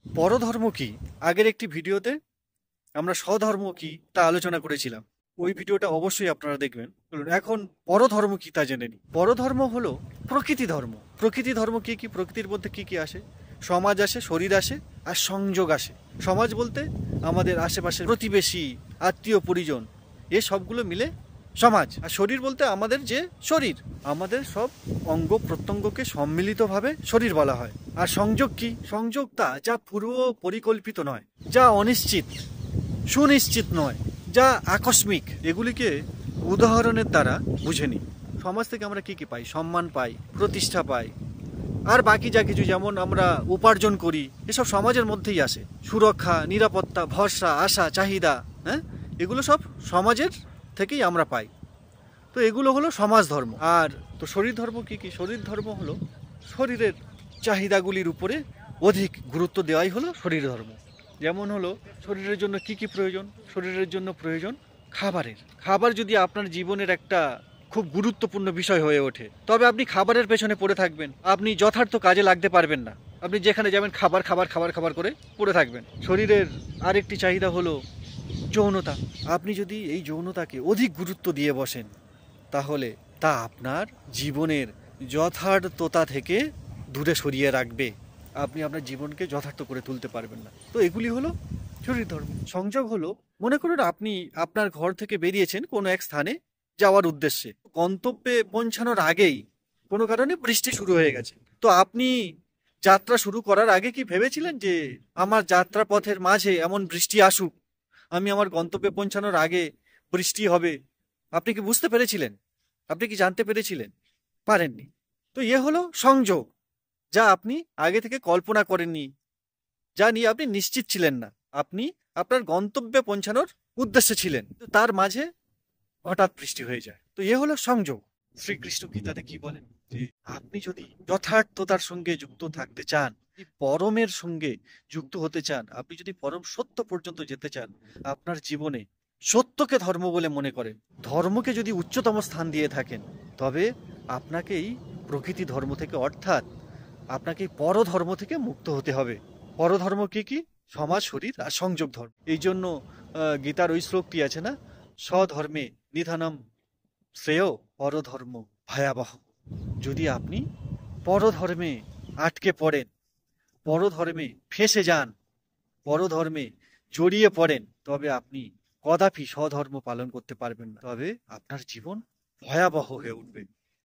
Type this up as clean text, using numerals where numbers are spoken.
পরধর্ম কি? আগের একটি ভিডিওতে আমরা স্বধর্ম কি তা আলোচনা করেছিলাম। ওই ভিডিওটা অবশ্যই আপনারা দেখবেন। চলুন এখন পরধর্ম কি তা জেনে নিই। পরধর্ম হলো প্রকৃতি ধর্ম। প্রকৃতি ধর্ম কি কি? প্রকৃতির মধ্যে কি কি আসে? সমাজ আসে, শরীর আসে, আর সংযোগ আসে। সমাজ বলতে আমাদের আশেপাশের প্রতিবেশী, আত্মীয় পরিজন, এ সবগুলো মিলে সমাজ। আর শরীর বলতে আমাদের যে শরীর, আমাদের সব অঙ্গ প্রত্যঙ্গকে সম্মিলিতভাবে শরীর বলা হয়। আর সংযোগ কি? সংযোগ তা যা পূর্ব পরিকল্পিত নয়, যা অনিশ্চিত, সুনিশ্চিত নয়, যা আকস্মিক। এগুলিকে উদাহরণের দ্বারা বুঝে নিই। সমাজ থেকে আমরা কি কি পাই? সম্মান পাই, প্রতিষ্ঠা পাই, আর বাকি যা কিছু যেমন আমরা উপার্জন করি, এসব সমাজের মধ্যেই আসে। সুরক্ষা, নিরাপত্তা, ভরসা, আশা, চাহিদা, হ্যাঁ, এগুলো সব সমাজের থেকেই আমরা পাই। তো এগুলো হলো সমাজ ধর্ম। আর তো শরীর ধর্ম কি কি? শরীর ধর্ম হলো শরীরের চাহিদাগুলির উপরে অধিক গুরুত্ব দেওয়াই হলো শরীর ধর্ম। যেমন হলো শরীরের জন্য কি কি প্রয়োজন? শরীরের জন্য প্রয়োজন খাবারের। খাবার যদি আপনার জীবনের একটা খুব গুরুত্বপূর্ণ বিষয় হয়ে ওঠে, তবে আপনি খাবারের পেছনে পড়ে থাকবেন, আপনি যথার্থ কাজে লাগতে পারবেন না। আপনি যেখানে যাবেন খাবার খাবার খাবার খাবার করে পড়ে থাকবেন। শরীরের আরেকটি চাহিদা হলো যৌনতা। আপনি যদি এই যৌনতাকে অধিক গুরুত্ব দিয়ে বসেন, তাহলে তা আপনার জীবনের যথার্থতা থেকে দূরে সরিয়ে রাখবে। আপনি আপনার জীবনকে যথার্থ করে তুলতে পারবেন না। তো এগুলি হলো শরীর ধর্ম। সংযোগ হলো, মনে করুন আপনি আপনার ঘর থেকে বেরিয়েছেন কোনো এক স্থানে যাওয়ার উদ্দেশ্যে। গন্তব্যে পৌঁছানোর আগেই কোনো কারণে বৃষ্টি শুরু হয়ে গেছে। তো আপনি যাত্রা শুরু করার আগে কি ভেবেছিলেন যে আমার যাত্রা পথের মাঝে এমন বৃষ্টি আসুক, আমি আমার গন্তব্যে পৌঁছানোর আগে বৃষ্টি হবে? আপনি কি বুঝতে পেরেছিলেন? আপনি কি জানতে পেরেছিলেন? পারেননি। তো হলো সংযোগ, যা আপনি আগে থেকে কল্পনা করেননি, যা নিয়ে আপনি নিশ্চিত ছিলেন না। আপনি আপনার গন্তব্যে পৌঁছানোর উদ্দেশ্যে ছিলেন, তো তার মাঝে হঠাৎ বৃষ্টি হয়ে যায়। তো হলো সংযোগ। শ্রীকৃষ্ণ গীতাতে কি বলেন? যে আপনি যদি যথার্থতার সঙ্গে যুক্ত থাকতে চান, পরমের সঙ্গে যুক্ত হতে চান, আপনি যদি পরম সত্য পর্যন্ত যেতে চান, আপনার জীবনে সত্যকে ধর্ম বলে মনে করেন, ধর্মকে যদি উচ্চতম স্থান দিয়ে থাকেন, তবে আপনাকেই প্রকৃতি ধর্ম থেকে, অর্থাৎ আপনাকে পরধর্ম থেকে মুক্ত হতে হবে। পরধর্ম কি কি? সমাজ, শরীর আর সংযোগ ধর্ম। এই জন্য গীতার ওই শ্লোকটি আছে না, স্বধর্মে নিধানম শ্রেয়, পরধর্ম ভয়াবহ। যদি আপনি পরধর্মে আটকে পড়েন, পরধর্মে ফেঁসে যান, পরধর্মে জড়িয়ে পড়েন, তবে আপনি কদাপি স্বধর্ম পালন করতে পারবেন না। তবে আপনার জীবন ভয়াবহ হয়ে উঠবে।